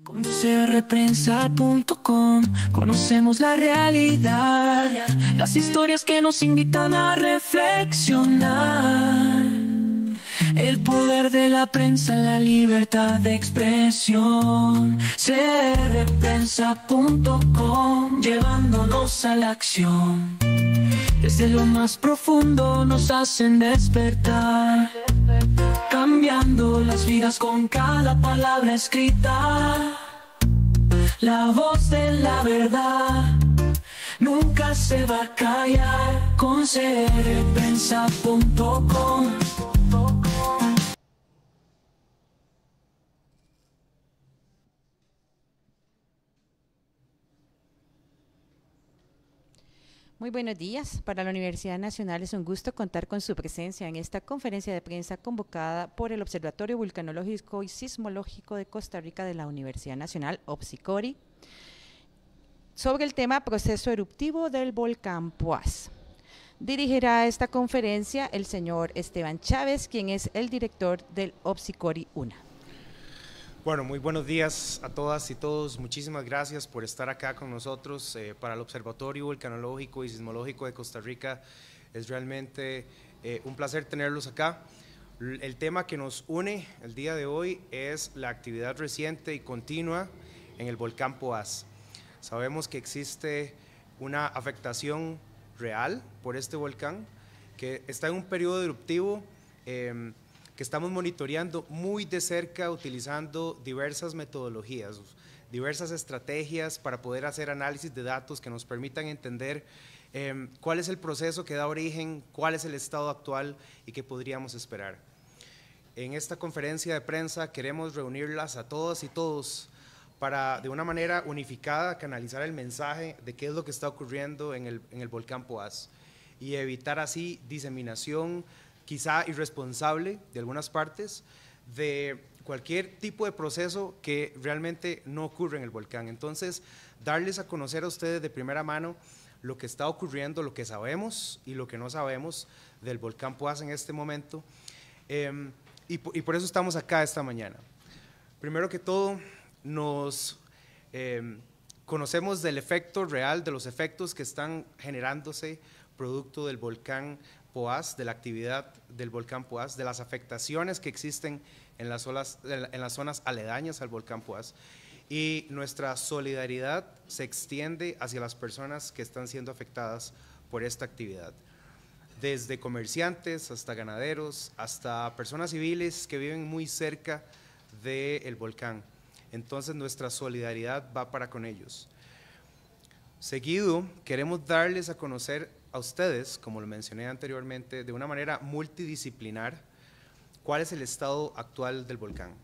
Con crprensa.com conocemos la realidad, las historias que nos invitan a reflexionar. El poder de la prensa, la libertad de expresión. crprensa.com, llevándonos a la acción. Desde lo más profundo nos hacen despertar, cambiando las vidas con cada palabra escrita. La voz de la verdad nunca se va a callar. Con crprensa.com. Muy buenos días. Para la Universidad Nacional es un gusto contar con su presencia en esta conferencia de prensa convocada por el Observatorio Vulcanológico y Sismológico de Costa Rica de la Universidad Nacional, OBSICORI, sobre el tema proceso eruptivo del volcán Poás. Dirigirá esta conferencia el señor Esteban Chávez, quien es el director del OBSICORI UNA. Bueno, muy buenos días a todas y todos. Muchísimas gracias por estar acá con nosotros. Para el Observatorio Vulcanológico y Sismológico de Costa Rica es realmente un placer tenerlos acá. El tema que nos une el día de hoy es la actividad reciente y continua en el volcán Poás. Sabemos que existe una afectación real por este volcán, que está en un periodo eruptivo que estamos monitoreando muy de cerca utilizando diversas metodologías, diversas estrategias para poder hacer análisis de datos que nos permitan entender cuál es el proceso que da origen, cuál es el estado actual y qué podríamos esperar. En esta conferencia de prensa queremos reunirlas a todas y todos para de una manera unificada canalizar el mensaje de qué es lo que está ocurriendo en el volcán Poás y evitar así diseminación quizá irresponsable de algunas partes, de cualquier tipo de proceso que realmente no ocurre en el volcán. Entonces, darles a conocer a ustedes de primera mano lo que está ocurriendo, lo que sabemos y lo que no sabemos del volcán Poás en este momento, y por eso estamos acá esta mañana. Primero que todo, nos conocemos del efecto real, de los efectos que están generándose producto del volcán Poás, de la actividad del volcán Poás, de las afectaciones que existen en las zonas aledañas al volcán Poás, y nuestra solidaridad se extiende hacia las personas que están siendo afectadas por esta actividad, desde comerciantes hasta ganaderos, hasta personas civiles que viven muy cerca del volcán. Entonces nuestra solidaridad va para con ellos. Seguido, queremos darles a conocer a ustedes, como lo mencioné anteriormente, de una manera multidisciplinar, cuál es el estado actual del volcán.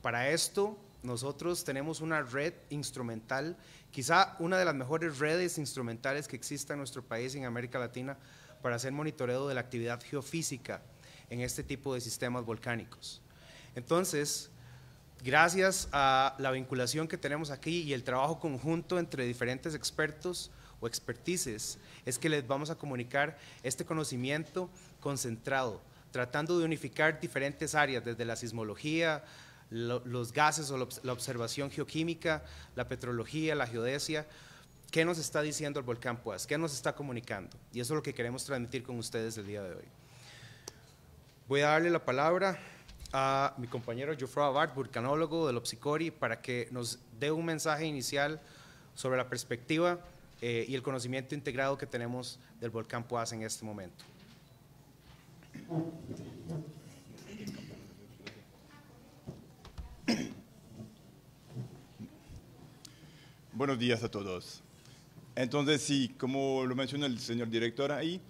Para esto, nosotros tenemos una red instrumental, quizá una de las mejores redes instrumentales que exista en nuestro país y en América Latina, para hacer monitoreo de la actividad geofísica en este tipo de sistemas volcánicos. Entonces, gracias a la vinculación que tenemos aquí y el trabajo conjunto entre diferentes expertos o expertices, es que les vamos a comunicar este conocimiento concentrado, tratando de unificar diferentes áreas, desde la sismología, los gases o la observación geoquímica, la petrología, la geodesia. ¿Qué nos está diciendo el volcán Poás? ¿Qué nos está comunicando? Y eso es lo que queremos transmitir con ustedes el día de hoy. Voy a darle la palabra a mi compañero Geoffroy Abart, vulcanólogo del OBSICORI, para que nos dé un mensaje inicial sobre la perspectiva y el conocimiento integrado que tenemos del volcán Poás en este momento. Buenos días a todos. Entonces, sí, como lo mencionó el señor director ahí,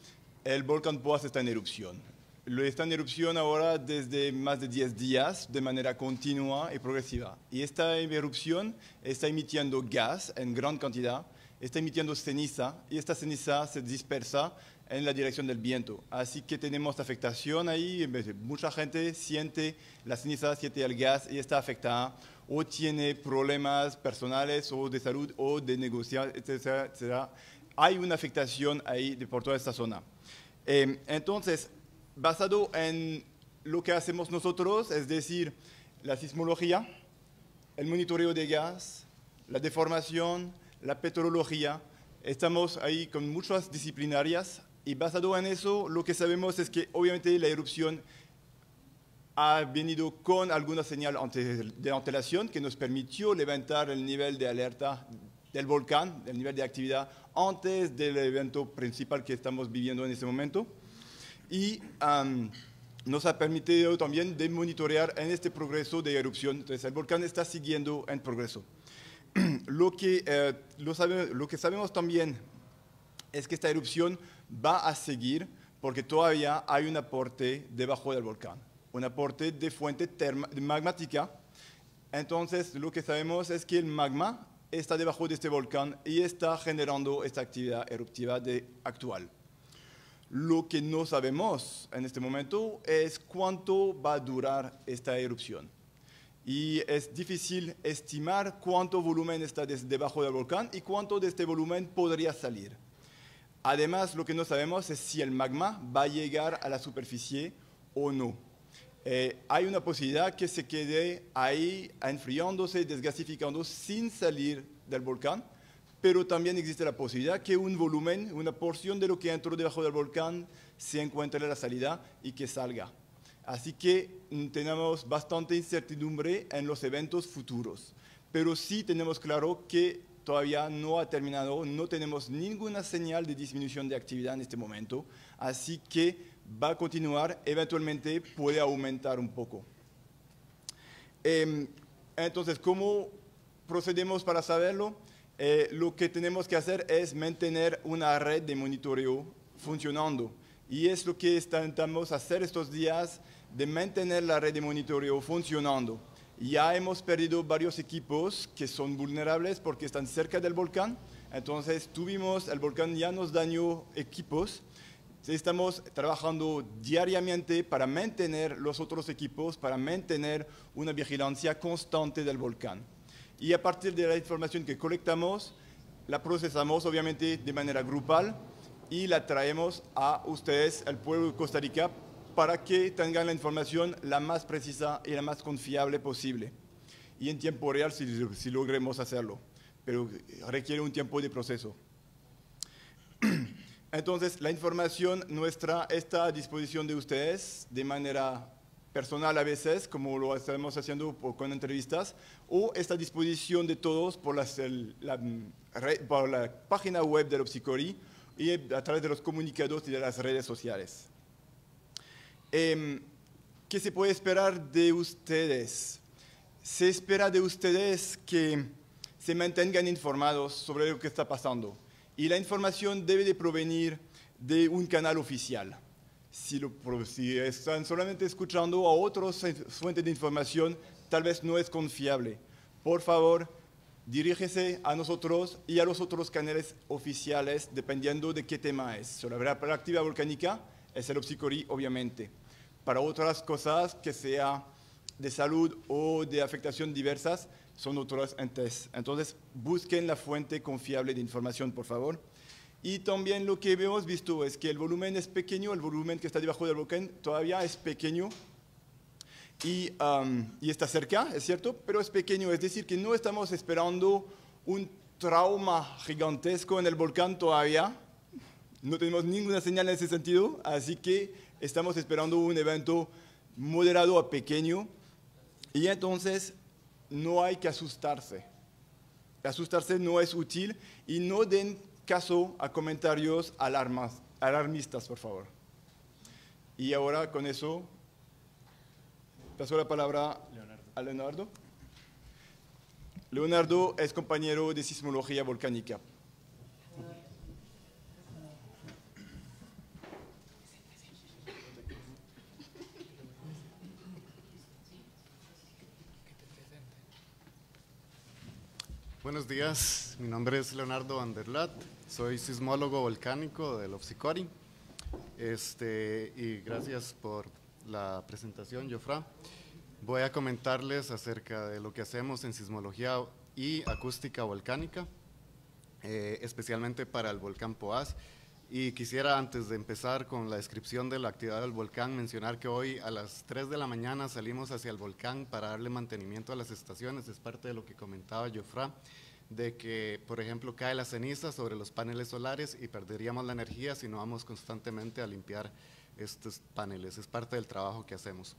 el volcán Poás está en erupción. Lo está en erupción ahora desde más de 10 días, de manera continua y progresiva. Y esta erupción está emitiendo gas en gran cantidad, está emitiendo ceniza, y esta ceniza se dispersa en la dirección del viento. Así que tenemos afectación ahí, mucha gente siente la ceniza, siente el gas y está afectada, o tiene problemas personales o de salud o de negociar, etcétera, etcétera. Hay una afectación ahí por toda esta zona. Entonces, basado en lo que hacemos nosotros, es decir, la sismología, el monitoreo de gas, la deformación, la petrología. Estamos ahí con muchas disciplinarias y basado en eso lo que sabemos es que obviamente la erupción ha venido con alguna señal de antelación que nos permitió levantar el nivel de alerta del volcán, el nivel de actividad antes del evento principal que estamos viviendo en este momento. Y nos ha permitido también de monitorear en este progreso de erupción. Entonces el volcán está siguiendo en progreso. Lo que sabemos también es que esta erupción va a seguir porque todavía hay un aporte debajo del volcán, un aporte de fuente magmática. Entonces lo que sabemos es que el magma está debajo de este volcán y está generando esta actividad eruptiva actual. Lo que no sabemos en este momento es cuánto va a durar esta erupción. Y es difícil estimar cuánto volumen está debajo del volcán y cuánto de este volumen podría salir. Además, lo que no sabemos es si el magma va a llegar a la superficie o no. Hay una posibilidad que se quede ahí enfriándose, desgasificando sin salir del volcán, pero también existe la posibilidad que un volumen, una porción de lo que entró debajo del volcán se encuentre en la salida y que salga. Así que tenemos bastante incertidumbre en los eventos futuros, pero sí tenemos claro que todavía no ha terminado, no tenemos ninguna señal de disminución de actividad en este momento, así que va a continuar, eventualmente puede aumentar un poco. Entonces, ¿cómo procedemos para saberlo? Lo que tenemos que hacer es mantener una red de monitoreo funcionando. Y es lo que intentamos hacer estos días, de mantener la red de monitoreo funcionando. Ya hemos perdido varios equipos que son vulnerables porque están cerca del volcán. Entonces el volcán ya nos dañó equipos. Estamos trabajando diariamente para mantener los otros equipos, para mantener una vigilancia constante del volcán. Y a partir de la información que colectamos, la procesamos obviamente de manera grupal y la traemos a ustedes, al pueblo de Costa Rica, para que tengan la información la más precisa y la más confiable posible. Y en tiempo real si logremos hacerlo, pero requiere un tiempo de proceso. Entonces, la información nuestra está a disposición de ustedes de manera personal a veces, como lo estamos haciendo con entrevistas, o está a disposición de todos por la página web del Opsicori y a través de los comunicados y de las redes sociales. ¿Qué se puede esperar de ustedes? Se espera de ustedes que se mantengan informados sobre lo que está pasando. Y la información debe de provenir de un canal oficial. Si están solamente escuchando a otras fuentes de información, tal vez no es confiable. Por favor, dirígese a nosotros y a los otros canales oficiales, dependiendo de qué tema es. Sobre la actividad volcánica, es el Opsicori, obviamente. Para otras cosas, que sea de salud o de afectación diversas, son otros entes. Entonces, busquen la fuente confiable de información, por favor. Y también lo que hemos visto es que el volumen es pequeño, el volumen que está debajo del volcán todavía es pequeño y está cerca, es cierto, pero es pequeño. Es decir, que no estamos esperando un trauma gigantesco en el volcán todavía. No tenemos ninguna señal en ese sentido, así que estamos esperando un evento moderado a pequeño. Y entonces no hay que asustarse. Asustarse no es útil y no den caso a comentarios alarmistas, por favor. Y ahora con eso paso la palabra a Leonardo. Leonardo es compañero de sismología volcánica. Buenos días, mi nombre es Leonardo Vanderlat, soy sismólogo volcánico del Opsicori y gracias por la presentación, Jofra. Voy a comentarles acerca de lo que hacemos en sismología y acústica volcánica, especialmente para el volcán Poás Y quisiera, antes de empezar con la descripción de la actividad del volcán, mencionar que hoy a las 3 de la mañana salimos hacia el volcán para darle mantenimiento a las estaciones. Es parte de lo que comentaba Geoffroy, de que, por ejemplo, cae la ceniza sobre los paneles solares y perderíamos la energía si no vamos constantemente a limpiar estos paneles. Es parte del trabajo que hacemos.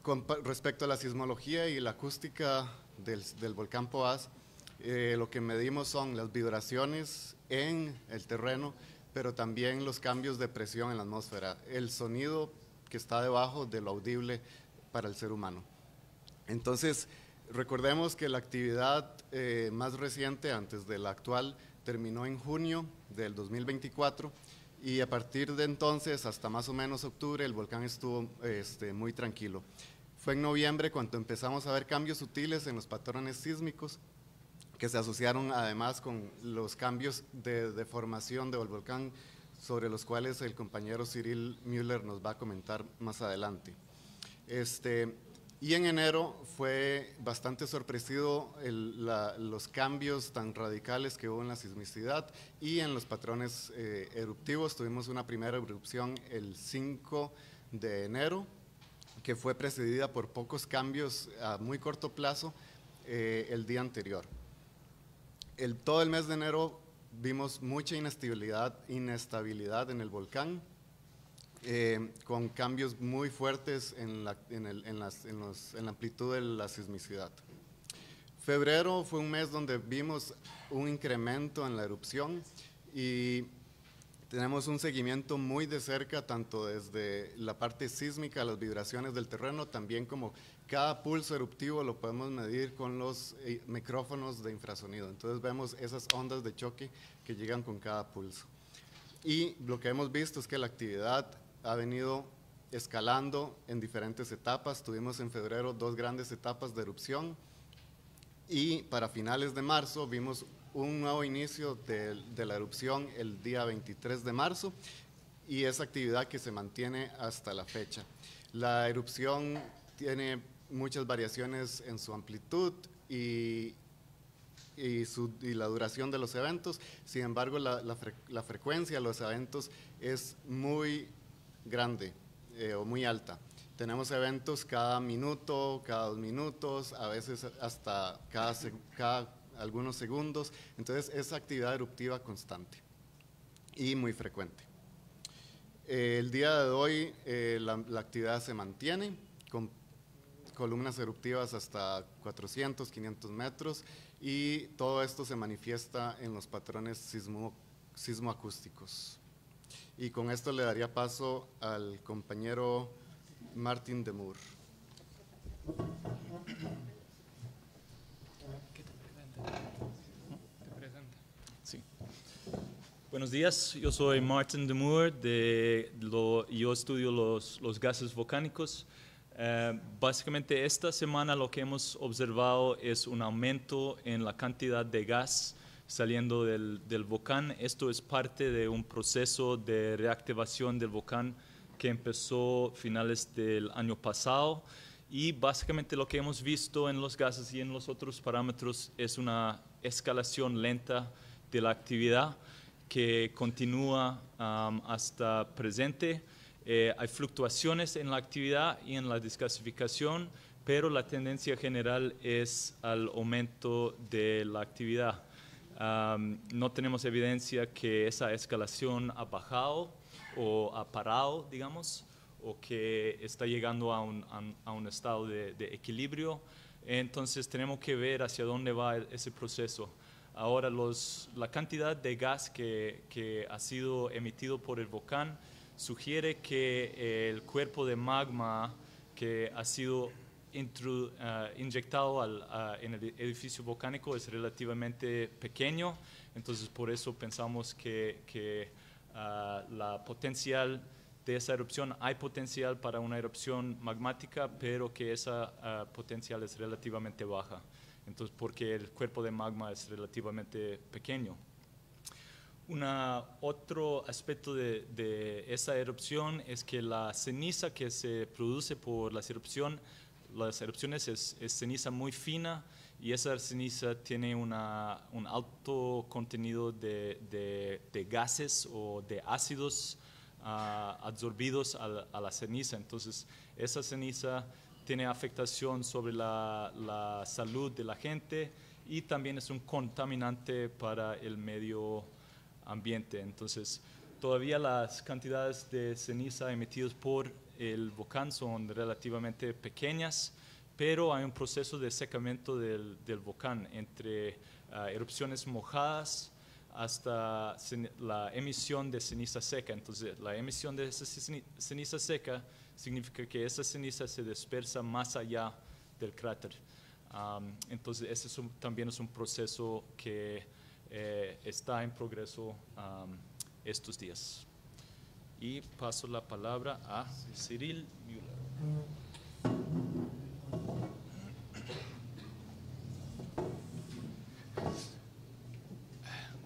Con respecto a la sismología y la acústica del volcán Poás, lo que medimos son las vibraciones en el terreno, pero también los cambios de presión en la atmósfera, el sonido que está debajo de lo audible para el ser humano. Entonces, recordemos que la actividad más reciente, antes de la actual, terminó en junio del 2024, y a partir de entonces, hasta más o menos octubre, el volcán estuvo muy tranquilo. Fue en noviembre cuando empezamos a ver cambios sutiles en los patrones sísmicos, que se asociaron además con los cambios de deformación del volcán, sobre los cuales el compañero Cyril Müller nos va a comentar más adelante. Y en enero fue bastante sorpresivo los cambios tan radicales que hubo en la sismicidad y en los patrones eruptivos. Tuvimos una primera erupción el 5 de enero, que fue precedida por pocos cambios a muy corto plazo el día anterior. Todo el mes de enero vimos mucha inestabilidad en el volcán, con cambios muy fuertes en la amplitud de la sismicidad. Febrero fue un mes donde vimos un incremento en la erupción y tenemos un seguimiento muy de cerca, tanto desde la parte sísmica, las vibraciones del terreno, también como cada pulso eruptivo lo podemos medir con los micrófonos de infrasonido. Entonces vemos esas ondas de choque que llegan con cada pulso. Y lo que hemos visto es que la actividad ha venido escalando en diferentes etapas. Tuvimos en febrero 2 grandes etapas de erupción y para finales de marzo vimos un nuevo inicio de la erupción el día 23 de marzo y esa actividad que se mantiene hasta la fecha. La erupción tiene muchas variaciones en su amplitud y la duración de los eventos. Sin embargo, la frecuencia de los eventos es muy grande o muy alta. Tenemos eventos cada minuto, cada 2 minutos, a veces hasta cada algunos segundos. Entonces, es actividad eruptiva constante y muy frecuente. El día de hoy la actividad se mantiene con columnas eruptivas hasta 400, 500 metros y todo esto se manifiesta en los patrones sismoacústicos. Y con esto le daría paso al compañero Martin de Moor. Sí. Buenos días, yo soy Martin de Moor, yo estudio los gases volcánicos. Básicamente esta semana lo que hemos observado es un aumento en la cantidad de gas saliendo del volcán. Esto es parte de un proceso de reactivación del volcán que empezó finales del año pasado y básicamente lo que hemos visto en los gases y en los otros parámetros es una escalación lenta de la actividad que continúa hasta presente. Hay fluctuaciones en la actividad y en la desgasificación, pero la tendencia general es al aumento de la actividad. No tenemos evidencia que esa escalación ha bajado o ha parado, digamos, o que está llegando a un estado de equilibrio. Entonces tenemos que ver hacia dónde va ese proceso. Ahora, la cantidad de gas que ha sido emitido por el volcán sugiere que el cuerpo de magma que ha sido inyectado en el edificio volcánico es relativamente pequeño, entonces por eso pensamos que la potencial de esa erupción, hay potencial para una erupción magmática, pero que esa potencial es relativamente baja, entonces porque el cuerpo de magma es relativamente pequeño. Otro aspecto de esa erupción es que la ceniza que se produce por las erupciones es ceniza muy fina y esa ceniza tiene un alto contenido de gases o de ácidos absorbidos a la ceniza. Entonces, esa ceniza tiene afectación sobre la salud de la gente y también es un contaminante para el medio ambiente. Entonces, todavía las cantidades de ceniza emitidas por el volcán son relativamente pequeñas, pero hay un proceso de secamiento del volcán entre erupciones mojadas hasta la emisión de ceniza seca. Entonces, la emisión de esa ceniza seca significa que esa ceniza se dispersa más allá del cráter. Entonces, ese también es un proceso que está en progreso estos días. Y paso la palabra a Cyril Müller.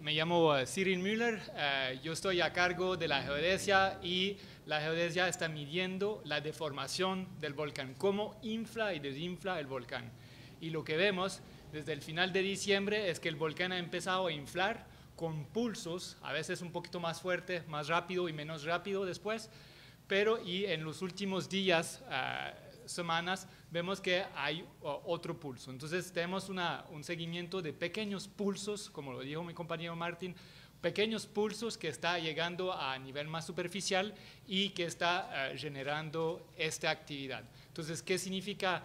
Me llamo Cyril Müller, yo estoy a cargo de la geodesia y la geodesia está midiendo la deformación del volcán, cómo infla y desinfla el volcán. Y lo que vemos desde el final de diciembre es que el volcán ha empezado a inflar con pulsos, a veces un poquito más fuerte, más rápido y menos rápido después, pero y en los últimos días, semanas, vemos que hay otro pulso. Entonces tenemos un seguimiento de pequeños pulsos, como lo dijo mi compañero Martín, pequeños pulsos que está llegando a nivel más superficial y que está generando esta actividad. Entonces, ¿qué significa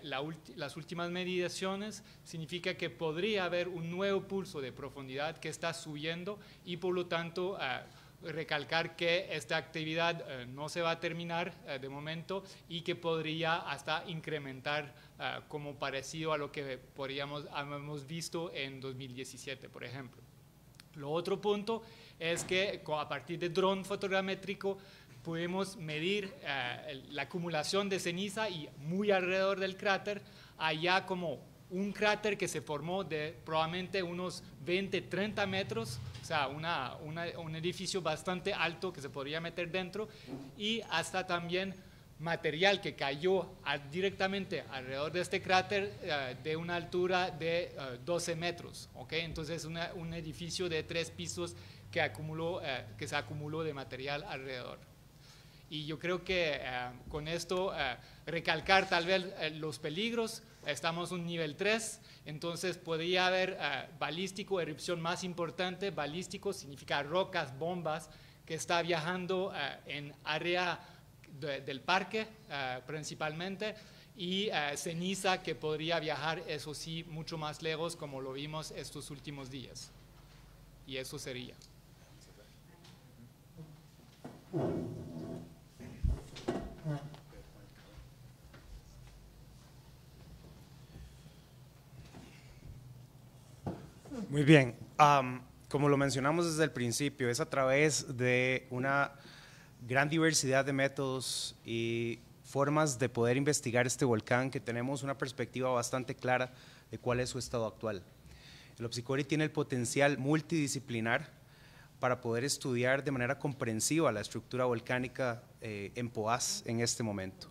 las últimas mediciones? Significa que podría haber un nuevo pulso de profundidad que está subiendo y por lo tanto recalcar que esta actividad no se va a terminar de momento y que podría hasta incrementar como parecido a lo que habíamos visto en 2017, por ejemplo. Lo otro punto es que a partir de dron fotogramétrico pudimos medir la acumulación de ceniza y muy alrededor del cráter, allá como un cráter que se formó de probablemente unos 20-30 metros, o sea, un edificio bastante alto que se podría meter dentro, y hasta también material que cayó directamente alrededor de este cráter de una altura de 12 metros, ¿okay? Entonces un edificio de 3 pisos que se acumuló de material alrededor. Y yo creo que con esto recalcar tal vez los peligros. Estamos en un nivel 3, entonces podría haber balístico, erupción más importante. Balístico significa rocas, bombas, que está viajando en área del parque principalmente, y ceniza que podría viajar, eso sí, mucho más lejos, como lo vimos estos últimos días. Y eso sería. Muy bien, como lo mencionamos desde el principio, es a través de una gran diversidad de métodos y formas de poder investigar este volcán que tenemos una perspectiva bastante clara de cuál es su estado actual. El Opsicori tiene el potencial multidisciplinar para poder estudiar de manera comprensiva la estructura volcánica en Poás en este momento.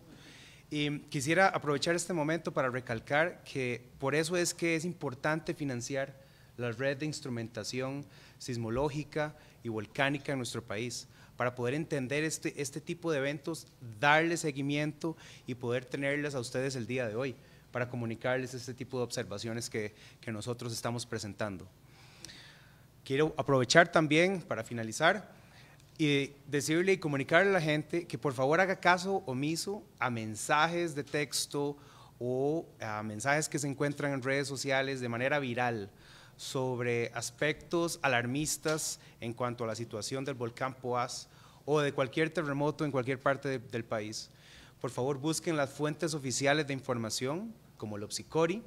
Y quisiera aprovechar este momento para recalcar que por eso es que es importante financiar la red de instrumentación sismológica y volcánica en nuestro país, para poder entender este tipo de eventos, darle seguimiento y poder tenerles a ustedes el día de hoy, para comunicarles este tipo de observaciones que nosotros estamos presentando. Quiero aprovechar también para finalizar y decirle y comunicarle a la gente que por favor haga caso omiso a mensajes de texto o a mensajes que se encuentran en redes sociales de manera viral sobre aspectos alarmistas en cuanto a la situación del volcán Poás o de cualquier terremoto en cualquier parte del país. Por favor, busquen las fuentes oficiales de información, como el Opsicori,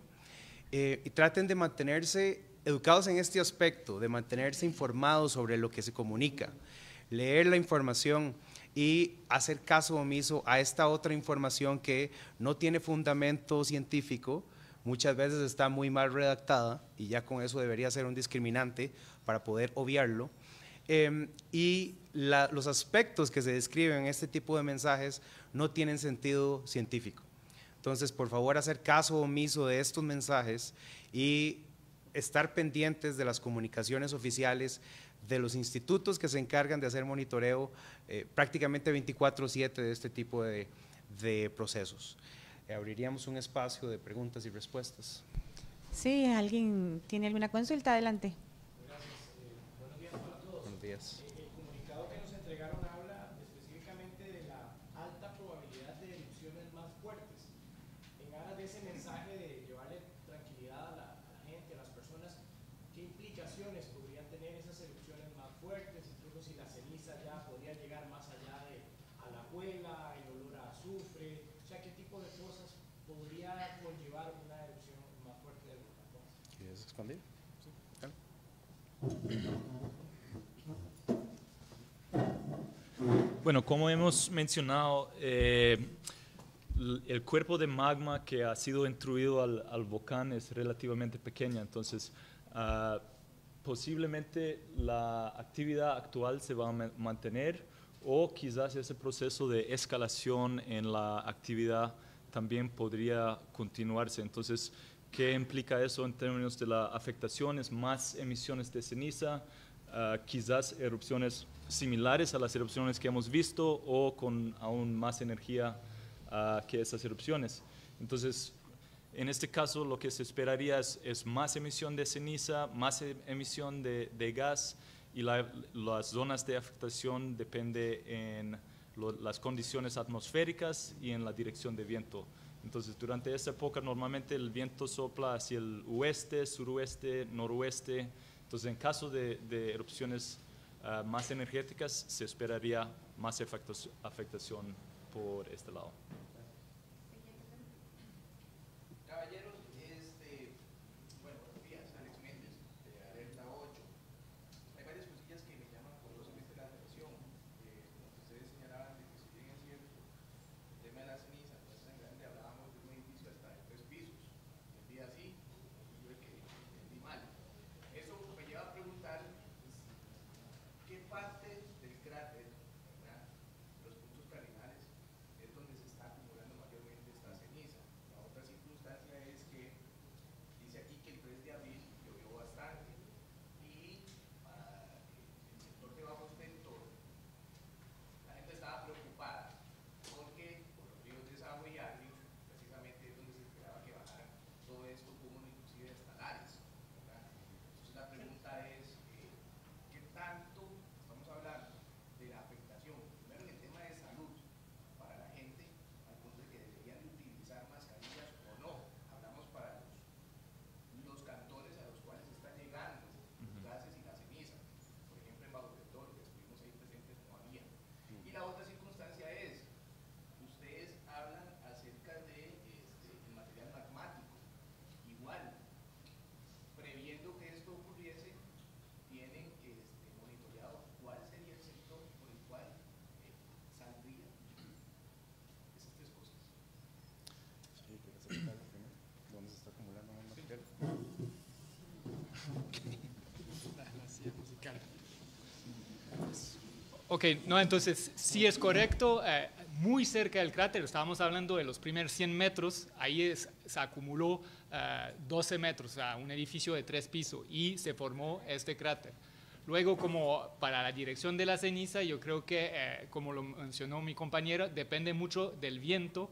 y traten de mantenerse educados en este aspecto, de mantenerse informados sobre lo que se comunica, leer la información y hacer caso omiso a esta otra información que no tiene fundamento científico, muchas veces está muy mal redactada y ya con eso debería ser un discriminante para poder obviarlo. Y los aspectos que se describen en este tipo de mensajes no tienen sentido científico. Entonces, por favor, hacer caso omiso de estos mensajes y estar pendientes de las comunicaciones oficiales de los institutos que se encargan de hacer monitoreo prácticamente 24/7 de este tipo de procesos. Abriríamos un espacio de preguntas y respuestas. Sí, ¿alguien tiene alguna consulta? Adelante. Gracias. Buenos días para todos. Buenos días. El comunicado que nos entregaron habla específicamente de la alta probabilidad de erupciones más fuertes. En aras de ese mensaje de llevarle tranquilidad a la gente, a las personas, ¿qué implicaciones podrían tener esas erupciones más fuertes? Incluso si la ceniza ya podría llegar más allá de a la abuela, el olor a azufre, o sea, ¿qué tipo de cosas podría conllevar una erupción más fuerte del volcán? ¿Quieres expandir? Sí. Claro. Bueno, como hemos mencionado, el cuerpo de magma que ha sido intruido al volcán es relativamente pequeña, entonces posiblemente la actividad actual se va a mantener o quizás ese proceso de escalación en la actividad también podría continuarse. Entonces, ¿qué implica eso en términos de la afectación? Es más emisiones de ceniza, quizás erupciones similares a las erupciones que hemos visto o con aún más energía que esas erupciones. Entonces, en este caso lo que se esperaría es más emisión de ceniza, más emisión de gas y las zonas de afectación depende en las condiciones atmosféricas y en la dirección de viento. Entonces, durante esa época normalmente el viento sopla hacia el oeste, suroeste, noroeste. Entonces, en caso de erupciones más energéticas, se esperaría más afectación por este lado. Caballeros, bueno, buenos días, Alex Méndez, de Alerta 8. Hay varias cosillas que me llaman poderosamente la atención. Como ustedes señalaban, de que si bien es cierto, el tema de la ceniza, entonces en grande hablábamos de un edificio hasta de 3 pisos. Entendí así, yo que entendí mal. Eso me lleva a preguntar qué parte del cráter, ¿verdad?, los puntos cardinales, es donde se está acumulando mayormente esta ceniza. La otra circunstancia es que dice aquí que el 3 de abril llovió bastante y para el sector de Bajos del Toro la gente estaba preocupada porque por los ríos de Desagüe y Agrio precisamente es donde se esperaba que bajaran todo esto como inclusive hasta Lares, ¿verdad? Entonces la pregunta es ¿qué tanto estamos hablando de la afectación, primero en el tema de salud para la gente, al punto de que deberían de utilizar mascarillas o no? Hablamos para los cantones a los cuales están llegando los gases y la ceniza, por ejemplo en Bajo del Toro, que estuvimos ahí presentes, no había. Y la otra circunstancia es, ustedes hablan acerca de el material magmático. Igual, previendo que esto ocurriese, tienen monitoreado cuál sería el sector por el cual saldría esas tres cosas. Sí, ¿quieres explicarlo primero? ¿Dónde se está acumulando más material? Ok, no, entonces sí es correcto, muy cerca del cráter, estábamos hablando de los primeros 100 metros, ahí se acumuló 12 metros, o sea, un edificio de 3 pisos y se formó este cráter. Luego, como para la dirección de la ceniza, yo creo que, como lo mencionó mi compañero, depende mucho del viento,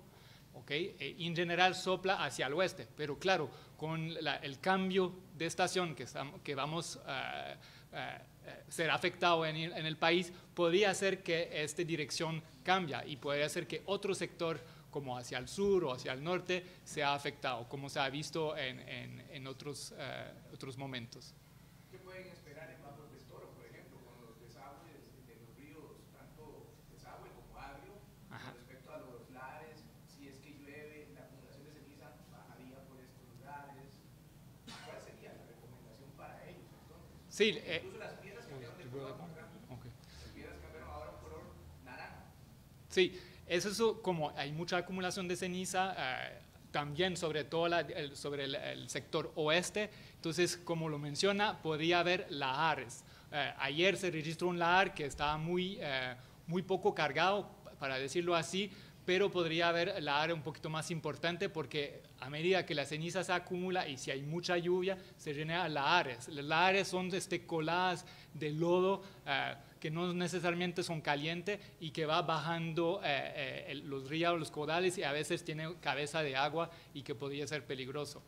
¿okay? En general sopla hacia el oeste, pero claro, con el cambio de estación que vamos a ser afectado en el país, podría ser que esta dirección cambia y podría ser que otro sector, como hacia el sur o hacia el norte, sea afectado, como se ha visto en otros momentos. ¿Qué pueden esperar en Bajos del Toro, por ejemplo, con los desagües de los ríos, tanto Desagüe como Agrio, con respecto a los lares? Si es que llueve, la acumulación de ceniza bajaría por estos lugares. ¿Cuál sería la recomendación para ellos entonces? Sí, incluso las piedras cambiaron de color acá. Las piedras cambiaron ahora un color naranja. Sí, eso como hay mucha acumulación de ceniza, también sobre todo sobre el sector oeste, entonces como lo menciona, podría haber lahares. Ayer se registró un lahar que estaba muy poco cargado, para decirlo así, pero podría haber la área un poquito más importante porque a medida que la ceniza se acumula y si hay mucha lluvia, se generan lahares. Las lahares son coladas de lodo que no necesariamente son calientes y que va bajando los ríos, los caudales y a veces tiene cabeza de agua y que podría ser peligroso.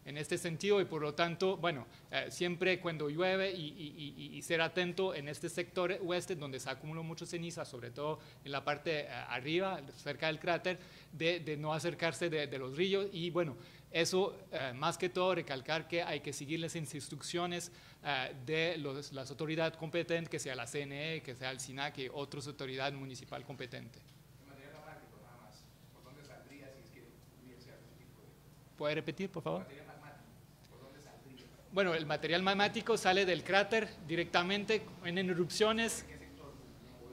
En este sentido, y por lo tanto, bueno, siempre cuando llueve y ser atento en este sector oeste donde se acumula mucha ceniza, sobre todo en la parte arriba, cerca del cráter, de no acercarse de los ríos y bueno, eso más que todo recalcar que hay que seguir las instrucciones de las autoridades competentes, que sea la CNE, que sea el SINAC y otras autoridades municipal competentes. El material magmático nada más, ¿por dónde saldría si es que hubiese algún tipo de... ¿Puede repetir, por favor? Bueno, el material magmático sale del cráter directamente en erupciones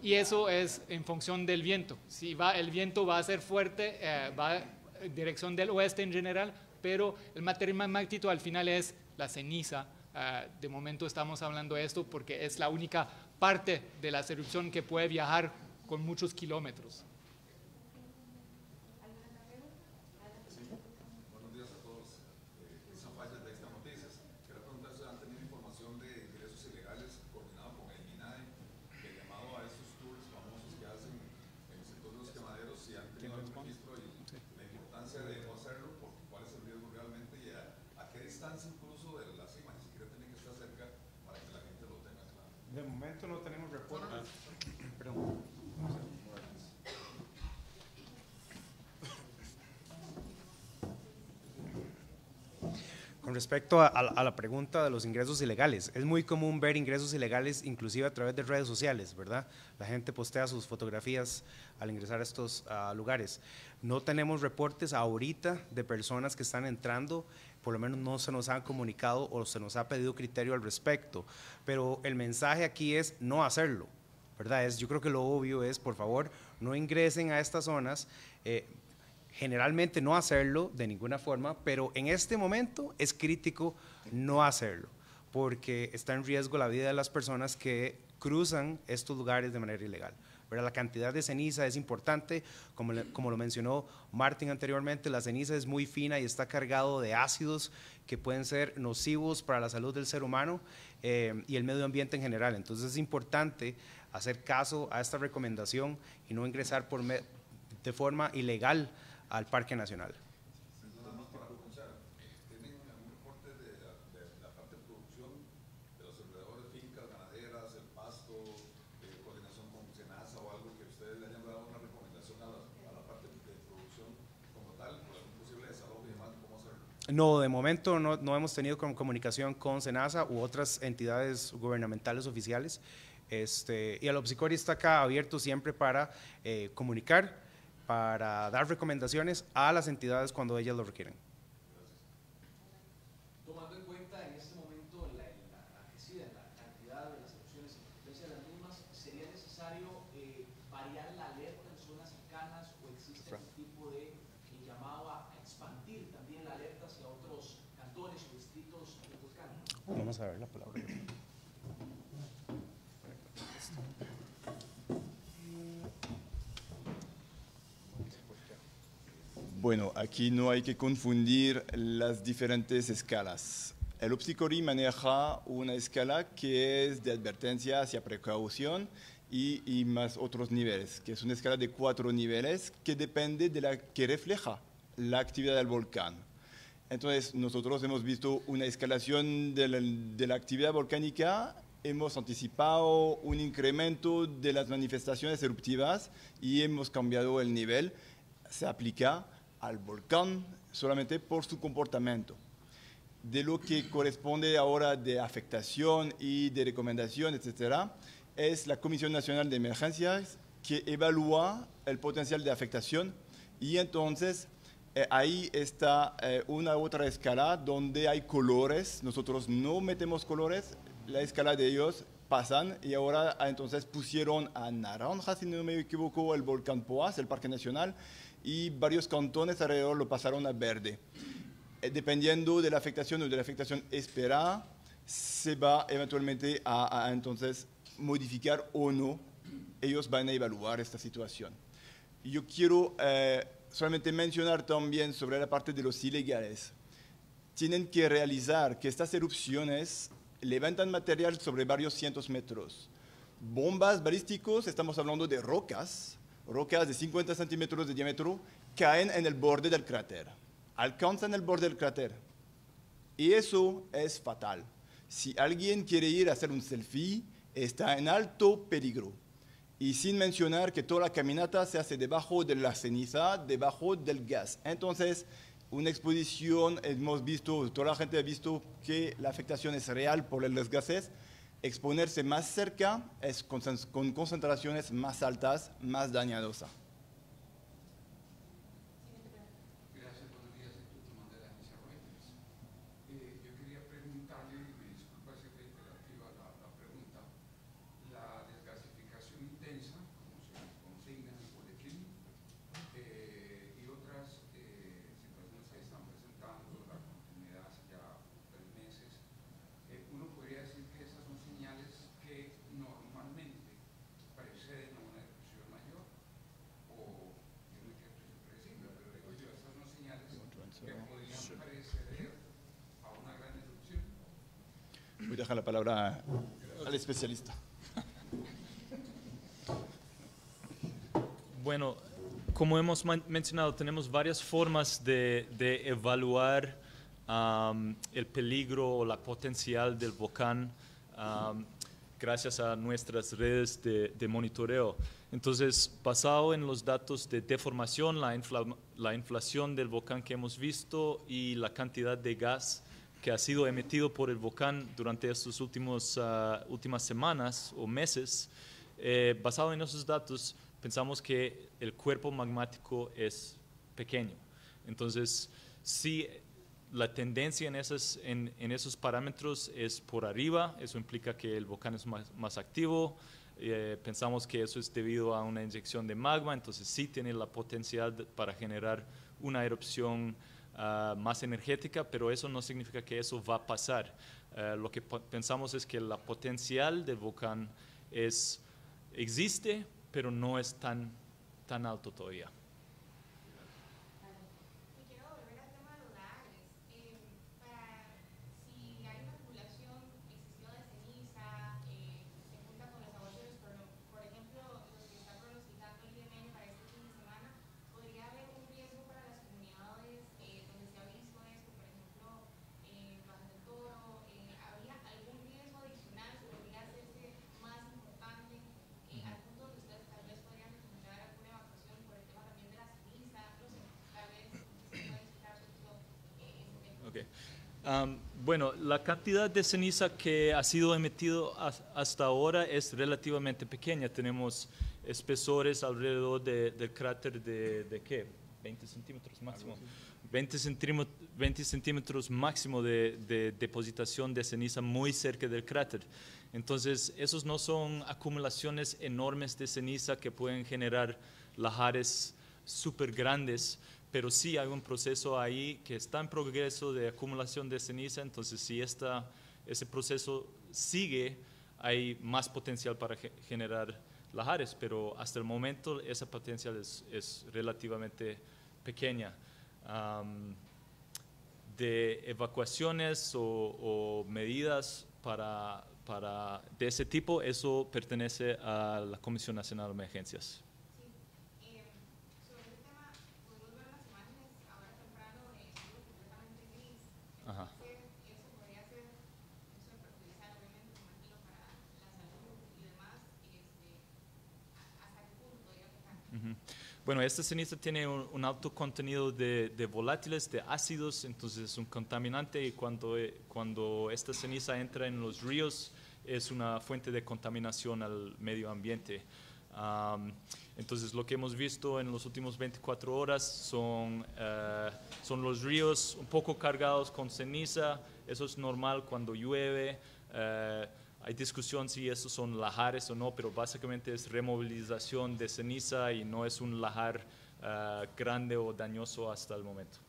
y eso es en función del viento. Si el viento va a ser fuerte, va en dirección del oeste en general, pero el material magmático al final es la ceniza. De momento estamos hablando de esto porque es la única parte de la erupción que puede viajar con muchos kilómetros. De momento no tenemos reportes. Perdón. Con respecto a la pregunta de los ingresos ilegales, es muy común ver ingresos ilegales inclusive a través de redes sociales, ¿verdad? La gente postea sus fotografías al ingresar a estos lugares. No tenemos reportes ahorita de personas que están entrando, por lo menos no se nos han comunicado o se nos ha pedido criterio al respecto, pero el mensaje aquí es no hacerlo, ¿verdad? Yo creo que lo obvio es, por favor, no ingresen a estas zonas, generalmente no hacerlo de ninguna forma, pero en este momento es crítico no hacerlo, porque está en riesgo la vida de las personas que cruzan estos lugares de manera ilegal. ¿Verdad? La cantidad de ceniza es importante, como lo mencionó Martín anteriormente, la ceniza es muy fina y está cargado de ácidos que pueden ser nocivos para la salud del ser humano y el medio ambiente en general. Entonces es importante hacer caso a esta recomendación y no ingresar de forma ilegal al Parque Nacional. ¿Tienen algún reporte de la parte de producción de los alrededores, fincas, ganaderas, el pasto, coordinación con SENASA o algo que ustedes le hayan dado una recomendación a la parte de producción como tal, por algún posible desalojo y demás, cómo hacerlo? No, de momento no hemos tenido comunicación con SENASA u otras entidades gubernamentales oficiales, y el Opsicori está acá abierto siempre para comunicar, para dar recomendaciones a las entidades cuando ellas lo requieren. Tomando en cuenta en este momento la cantidad de las erupciones y la frecuencia de las mismas, ¿sería necesario variar la alerta en zonas cercanas o existe algún tipo de llamado a expandir también la alerta hacia otros cantones o distritos cercanos? Vamos a ver la palabra. Bueno, aquí no hay que confundir las diferentes escalas. El Opsicori maneja una escala que es de advertencia hacia precaución y más otros niveles, que es una escala de 4 niveles que depende de que refleja la actividad del volcán. Entonces, nosotros hemos visto una escalación de la actividad volcánica, hemos anticipado un incremento de las manifestaciones eruptivas y hemos cambiado el nivel. Se aplica al volcán solamente por su comportamiento. De lo que corresponde ahora de afectación y de recomendación, etcétera, es la Comisión Nacional de Emergencias que evalúa el potencial de afectación y entonces ahí está una otra escala donde hay colores. Nosotros no metemos colores, la escala de ellos pasan y ahora entonces pusieron a naranja, si no me equivoco, el volcán Poás, el Parque Nacional, y varios cantones alrededor lo pasaron a verde. Dependiendo de la afectación o de la afectación esperada, se va eventualmente a entonces modificar o no. Ellos van a evaluar esta situación. yo quiero solamente mencionar también sobre la parte de los ilegales. Tienen que realizar que estas erupciones levantan material sobre varios cientos metros. Bombas balísticos, estamos hablando de rocas de 50 centímetros de diámetro, caen en el borde del cráter, alcanzan el borde del cráter. Y eso es fatal. Si alguien quiere ir a hacer un selfie, está en alto peligro. Y sin mencionar que toda la caminata se hace debajo de la ceniza, debajo del gas. Entonces, una exposición, hemos visto, toda la gente ha visto que la afectación es real por los gases. Exponerse más cerca es con concentraciones más altas, más dañadosa. Gracias, buenos días. Héctor Tomás de la agencia Reuters. Yo quería preguntarle, y me disculpa si es reiterativa la pregunta, la desgasificación intensa, como se consigna en el boletín, y otras situaciones que están presentando, la continuidad hace ya 3 meses, uno podría decir que esas son señales que normalmente preceden a una erupción mayor, o yo no quiero ser predecible, pero digo yo, esas son señales que podrían preceder a una gran erupción. Voy a dejar la palabra al especialista. Bueno, como hemos mencionado, tenemos varias formas de evaluar el peligro o la potencial del volcán gracias a nuestras redes de monitoreo. Entonces, basado en los datos de deformación, la inflación del volcán que hemos visto y la cantidad de gas que ha sido emitido por el volcán durante estas últimas semanas o meses, basado en esos datos, pensamos que el cuerpo magmático es pequeño. Entonces, si la tendencia en esos parámetros es por arriba, eso implica que el volcán es más activo. Pensamos que eso es debido a una inyección de magma, entonces sí tiene la potencial para generar una erupción más energética, pero eso no significa que eso va a pasar. Lo que pensamos es que la potencial del volcán existe, pero no es tan alto todavía. Bueno, la cantidad de ceniza que ha sido emitido hasta ahora es relativamente pequeña. Tenemos espesores alrededor del cráter de ¿qué? 20 centímetros máximo. 20 centímetros máximo de depositación de ceniza muy cerca del cráter. Entonces, esos no son acumulaciones enormes de ceniza que pueden generar lahares súper grandes, pero sí hay un proceso ahí que está en progreso de acumulación de ceniza. Entonces, si ese proceso sigue, hay más potencial para generar lahares, pero hasta el momento esa potencial es relativamente pequeña. De evacuaciones o medidas de ese tipo, eso pertenece a la Comisión Nacional de Emergencias. Ajá. Bueno, esta ceniza tiene un alto contenido de volátiles, de ácidos, entonces es un contaminante, y cuando esta ceniza entra en los ríos es una fuente de contaminación al medio ambiente. Entonces lo que hemos visto en los últimos 24 horas son los ríos un poco cargados con ceniza. Eso es normal cuando llueve. Hay discusión si esos son lahares o no, pero básicamente es removilización de ceniza y no es un lahar grande o dañoso hasta el momento.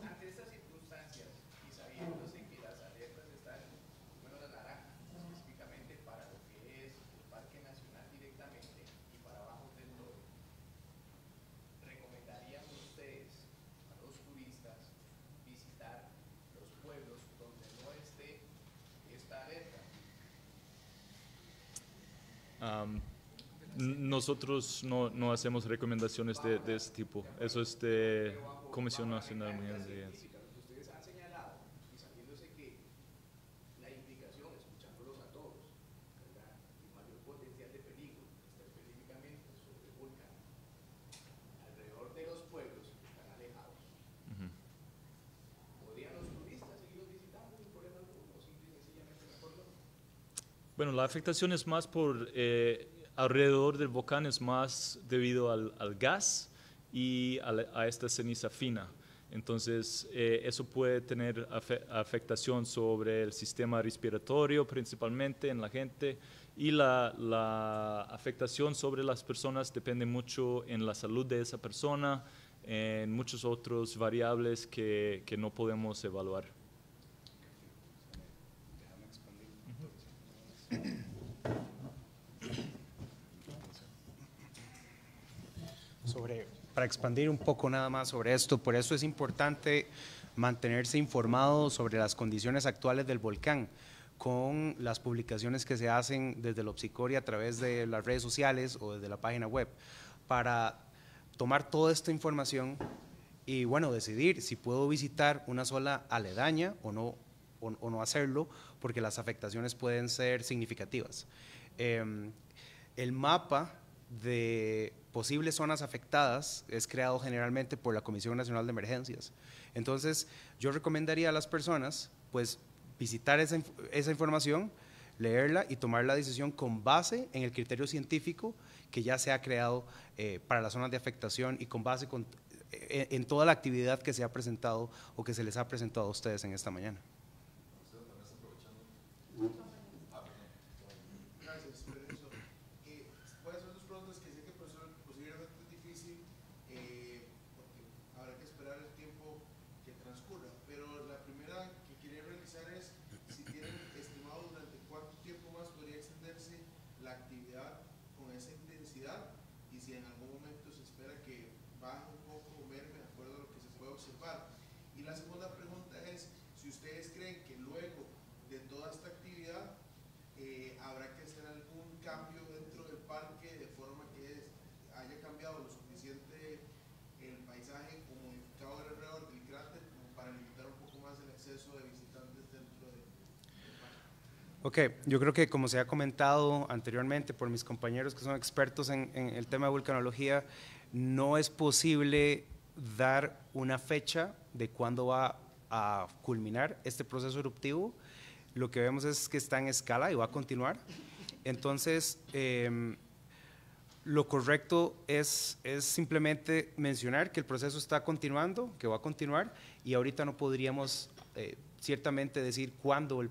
Ante estas circunstancias y sabiéndose que las alertas están, bueno, las naranjas, específicamente para lo que es el Parque Nacional directamente, Nosotros no hacemos recomendaciones de este tipo. Eso es de Comisión Nacional de Minas Gerais. Ustedes han señalado, y sabiéndose que la implicación, escuchándolos a todos, ¿verdad? El mayor potencial de peligro está específicamente sobre el volcán, alrededor de los pueblos que están alejados. ¿Podrían los turistas seguirlos visitando sin problema alguno o simple y sencillamente mejor no? Bueno, la afectación es más por alrededor del volcán, es más debido al gas y a esta ceniza fina. Entonces, eso puede tener afectación sobre el sistema respiratorio, principalmente en la gente, y la afectación sobre las personas depende mucho en la salud de esa persona, en muchos otros variables que no podemos evaluar. Para expandir un poco nada más sobre esto, por eso es importante mantenerse informado sobre las condiciones actuales del volcán, con las publicaciones que se hacen desde el Opsicori a través de las redes sociales o desde la página web, para tomar toda esta información y bueno, decidir si puedo visitar una sola aledaña o no hacerlo, porque las afectaciones pueden ser significativas. El mapa de posibles zonas afectadas es creado generalmente por la Comisión Nacional de Emergencias. Entonces, yo recomendaría a las personas, pues, visitar esa información, leerla y tomar la decisión con base en el criterio científico que ya se ha creado para las zonas de afectación y con base en toda la actividad que se ha presentado o que se les ha presentado a ustedes en esta mañana. Gracias, profesor. Voy a hacer dos preguntas que sé que posiblemente es difícil porque habrá que esperar el tiempo que transcurra, pero la primera que quería realizar es si tienen estimado durante cuánto tiempo más podría extenderse la actividad con esa intensidad y si en algún momento se espera que baje un poco o merme de acuerdo a lo que se puede observar. Y la segunda pregunta es si ustedes creen que luego de toda esta actividad habrá que hacer algún cambio dentro del parque de forma que haya cambiado lo suficiente el paisaje o modificado alrededor del cráter como para limitar un poco más el exceso de visitantes dentro del parque. Ok, yo creo que como se ha comentado anteriormente por mis compañeros que son expertos en el tema de vulcanología, no es posible dar una fecha de cuándo va a culminar este proceso eruptivo. Lo que vemos es que está en escala y va a continuar. Entonces, lo correcto es simplemente mencionar que el proceso está continuando, que va a continuar, y ahorita no podríamos ciertamente decir cuándo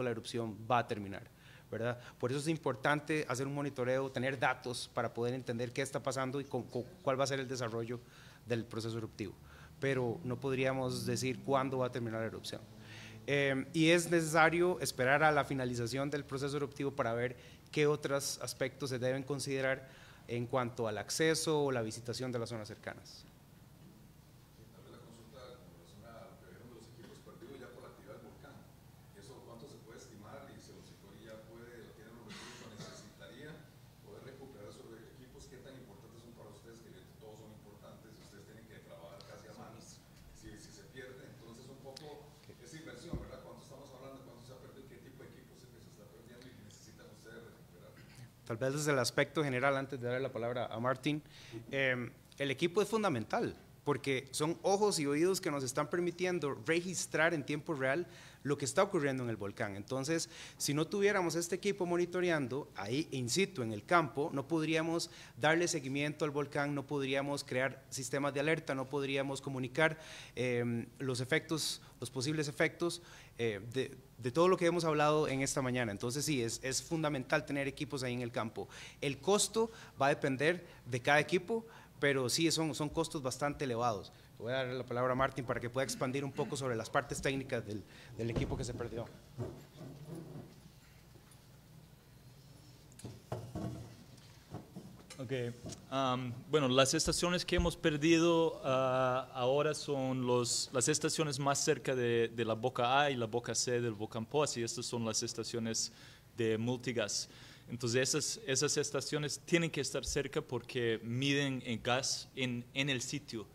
la erupción va a terminar, ¿verdad? Por eso es importante hacer un monitoreo, tener datos para poder entender qué está pasando y cuál va a ser el desarrollo del proceso eruptivo, pero no podríamos decir cuándo va a terminar la erupción. Y es necesario esperar a la finalización del proceso eruptivo para ver qué otros aspectos se deben considerar en cuanto al acceso o la visitación de las zonas cercanas. Tal vez la consulta con relación a lo que vieron de los equipos perdidos ya por la actividad del volcán. ¿Eso cuánto se puede estimar y si el Opsicori ya tiene los recursos que necesitaría poder recuperar esos equipos? ¿Qué tan importantes son para ustedes? Que todos son importantes y ustedes tienen que trabajar casi a manos. Si se pierde, entonces un poco esa inversión, ¿verdad? ¿Cuánto estamos hablando? ¿Cuánto se ha perdido? ¿Qué tipo de equipos se está perdiendo y que necesitan ustedes recuperar? Tal vez desde el aspecto general, antes de darle la palabra a Martín, el equipo es fundamental porque son ojos y oídos que nos están permitiendo registrar en tiempo real lo que está ocurriendo en el volcán. Entonces, si no tuviéramos este equipo monitoreando ahí in situ en el campo, no podríamos darle seguimiento al volcán, no podríamos crear sistemas de alerta, no podríamos comunicar los posibles efectos de todo lo que hemos hablado en esta mañana. Entonces sí, es fundamental tener equipos ahí en el campo. El costo va a depender de cada equipo, pero sí son costos bastante elevados. Voy a darle la palabra a Martín para que pueda expandir un poco sobre las partes técnicas del equipo que se perdió. Okay. Bueno, las estaciones que hemos perdido ahora son las estaciones más cerca de la boca A y la boca C del volcán Poás, y estas son las estaciones de multigas. Entonces esas estaciones tienen que estar cerca porque miden el gas en el sitio.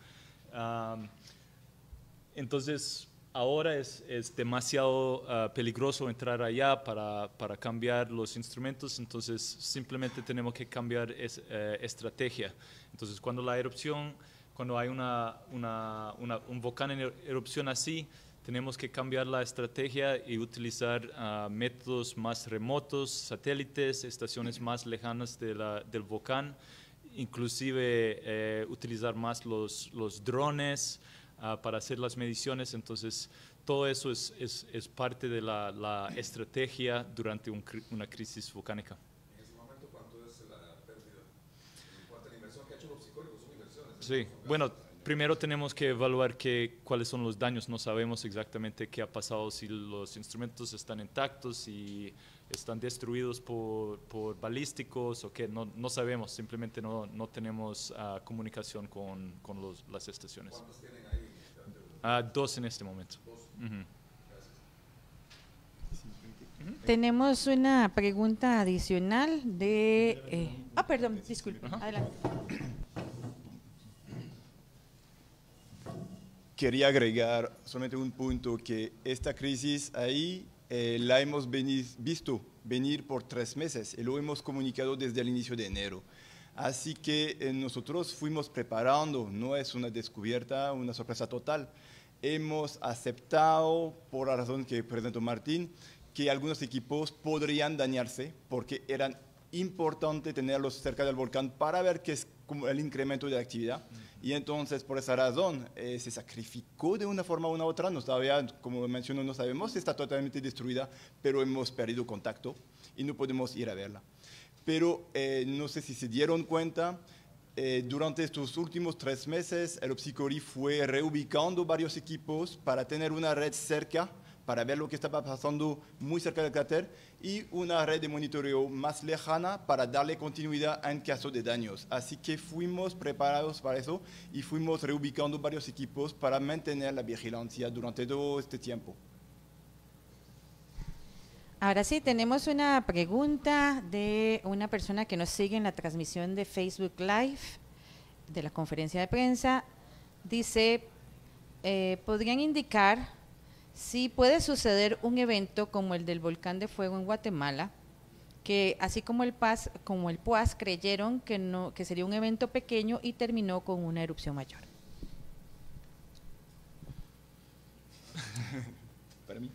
Entonces ahora es demasiado peligroso entrar allá para cambiar los instrumentos, entonces simplemente tenemos que cambiar estrategia. Entonces cuando hay un volcán en erupción así, tenemos que cambiar la estrategia y utilizar métodos más remotos, satélites, estaciones más lejanas del volcán, inclusive utilizar más los drones para hacer las mediciones. Entonces todo eso es parte de la estrategia durante una crisis volcánica. En ese momento, ¿cuánto es la pérdida? En cuanto a la inversión que ha hecho los psicólogos, son inversiones. Sí, bueno, primero tenemos que evaluar cuáles son los daños. No sabemos exactamente qué ha pasado, si los instrumentos están intactos, si están destruidos por balísticos o qué. No sabemos, simplemente no tenemos comunicación con las estaciones. ¿Cuántas tienen ahí? 2 en este momento. Tenemos una pregunta adicional de... perdón, disculpe. Adelante. Quería agregar solamente un punto, que esta crisis ahí la hemos visto venir por 3 meses y lo hemos comunicado desde el inicio de enero. Así que nosotros fuimos preparando, no es una descubierta, una sorpresa total. Hemos aceptado, por la razón que presentó Martín, que algunos equipos podrían dañarse porque eran importante tenerlos cerca del volcán para ver qué es como el incremento de actividad. Y entonces, por esa razón, se sacrificó de una forma u una otra. Todavía, como mencionó, no sabemos si está totalmente destruida, pero hemos perdido contacto y no podemos ir a verla. Pero no sé si se dieron cuenta, durante estos últimos 3 meses, el Opsicori fue reubicando varios equipos para tener una red cerca, para ver lo que estaba pasando muy cerca del cráter, y una red de monitoreo más lejana para darle continuidad en caso de daños. Así que fuimos preparados para eso y fuimos reubicando varios equipos para mantener la vigilancia durante todo este tiempo. Ahora sí, tenemos una pregunta de una persona que nos sigue en la transmisión de Facebook Live de la conferencia de prensa. Dice, ¿podrían indicar si puede suceder un evento como el del volcán de fuego en Guatemala, que así como el PUAS creyeron que sería un evento pequeño y terminó con una erupción mayor? Para mí,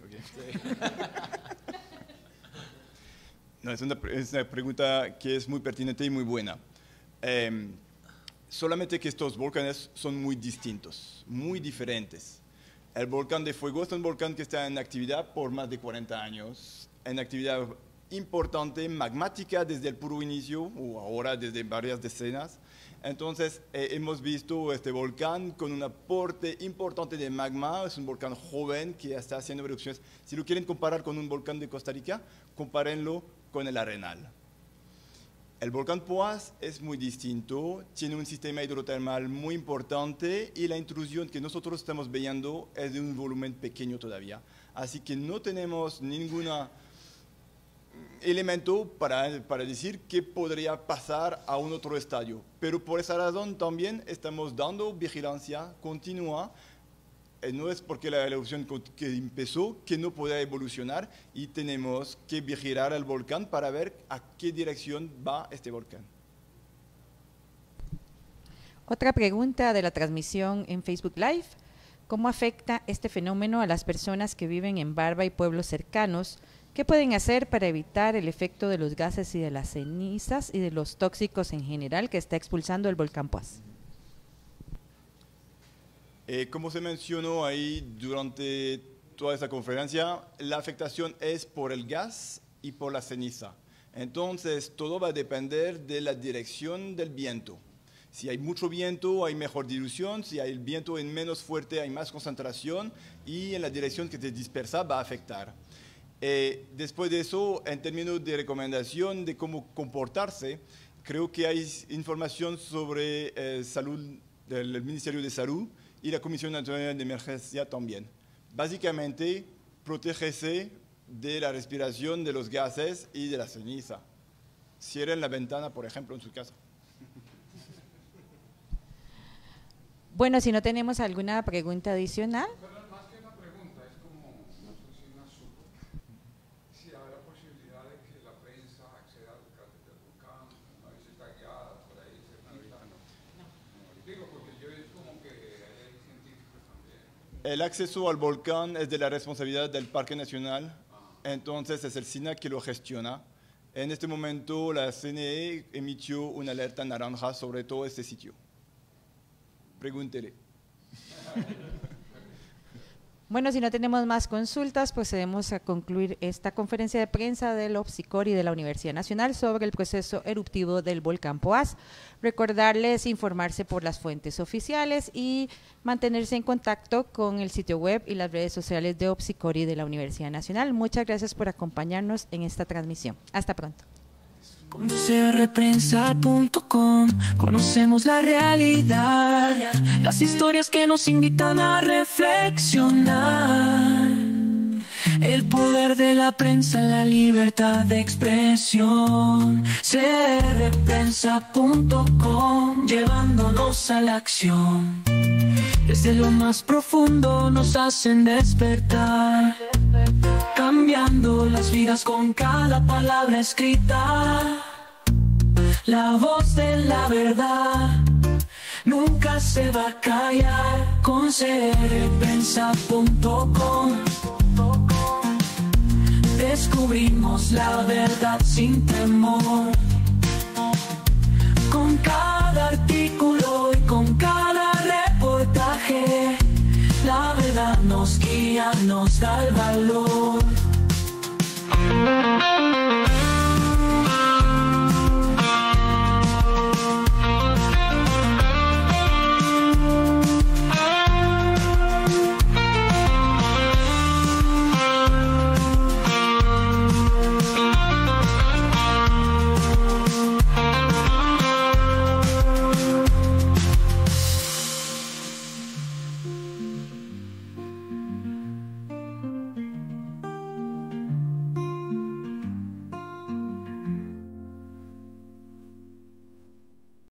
no, es una pregunta que es muy pertinente y muy buena. Solamente que estos volcanes son muy distintos, muy diferentes. El volcán de fuego es un volcán que está en actividad por más de 40 años, en actividad importante, magmática desde el puro inicio, o ahora desde varias decenas. Entonces, hemos visto este volcán con un aporte importante de magma. Es un volcán joven que está haciendo erupciones. Si lo quieren comparar con un volcán de Costa Rica, compárenlo con el Arenal. El volcán Poás es muy distinto, tiene un sistema hidrotermal muy importante y la intrusión que nosotros estamos viendo es de un volumen pequeño todavía. Así que no tenemos ningún elemento para decir que podría pasar a un otro estadio. Pero por esa razón también estamos dando vigilancia continua. No es porque la erupción que empezó que no pueda evolucionar, y tenemos que vigilar el volcán para ver a qué dirección va este volcán. Otra pregunta de la transmisión en Facebook Live: ¿cómo afecta este fenómeno a las personas que viven en Barba y pueblos cercanos? ¿Qué pueden hacer para evitar el efecto de los gases y de las cenizas y de los tóxicos en general que está expulsando el volcán Poás? Como se mencionó ahí durante toda esta conferencia, la afectación es por el gas y por la ceniza. Entonces, todo va a depender de la dirección del viento. Si hay mucho viento, hay mejor dilución. Si hay el viento en menos fuerte, hay más concentración. Y en la dirección que se dispersa va a afectar. Después de eso, en términos de recomendación de cómo comportarse, creo que hay información sobre salud del Ministerio de Salud y la Comisión Nacional de Emergencia también. Básicamente, protégese de la respiración de los gases y de la ceniza. Cierren la ventana, por ejemplo, en su casa. Bueno, si no tenemos alguna pregunta adicional. Pero más que una pregunta, es como, no sé si una supo, si habrá posibilidad de que la prensa acceda al cráter del volcán, una visita guiada por ahí, digo, porque yo es como que hay científicos también. El acceso al volcán es de la responsabilidad del Parque Nacional, entonces es el SINAC que lo gestiona. En este momento la CNE emitió una alerta naranja sobre todo este sitio. Pregúntele. Bueno, si no tenemos más consultas, procedemos a concluir esta conferencia de prensa del OPSICOR y de la Universidad Nacional sobre el proceso eruptivo del volcán Poás. Recordarles informarse por las fuentes oficiales y mantenerse en contacto con el sitio web y las redes sociales de OPSICOR y de la Universidad Nacional. Muchas gracias por acompañarnos en esta transmisión. Hasta pronto. Con crprensa.com conocemos la realidad, las historias que nos invitan a reflexionar. El poder de la prensa, la libertad de expresión. crprensa.com, llevándonos a la acción. Desde lo más profundo nos hacen despertar, cambiando las vidas con cada palabra escrita. La voz de la verdad nunca se va a callar. Con crprensa.com descubrimos la verdad sin temor. Con cada artículo y con cada reportaje, la verdad nos guía, nos da el valor.